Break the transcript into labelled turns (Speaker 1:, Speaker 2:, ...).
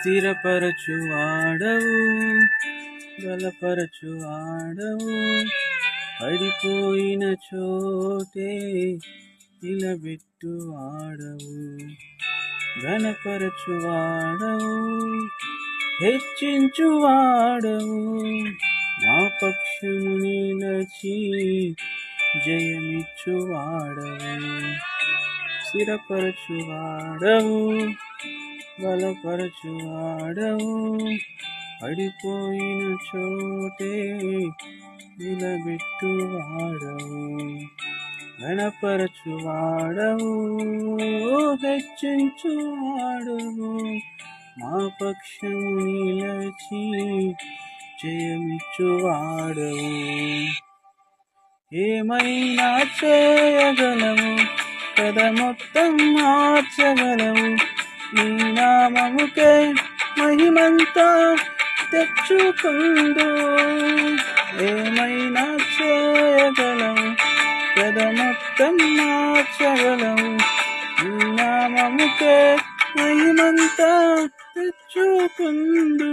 Speaker 1: స్థిరపరచు వాడవు, బలపరచు వాడవు, పడిపోయిన చోటే నిలబెట్టు వాడవు, ఘనపరచు వాడవు, హెచ్చించు వాడవు, నా పక్షము నిలచి జయమిచ్చు వాడవు, స్థిరపరచు వాడవు, బలపరచు వాడవు, పడిపోయిన చోటే నిలబెట్టు వాడవు, ఘనపరచు వాడవు, హెచ్చించు వాడవు, మా పక్షము నిలచి జయమిచ్చు వాడవు. ఏమైనా చేయగలవు, కథ మొత్తం మార్చగలవు, నీ నామముకే మహిమంతా తెచ్చుకుందు. ఏమైనా చేయగలవు, కథ మొత్తం మార్చగలవు, నీ నామముకే మహిమంతా తెచ్చుకుందు.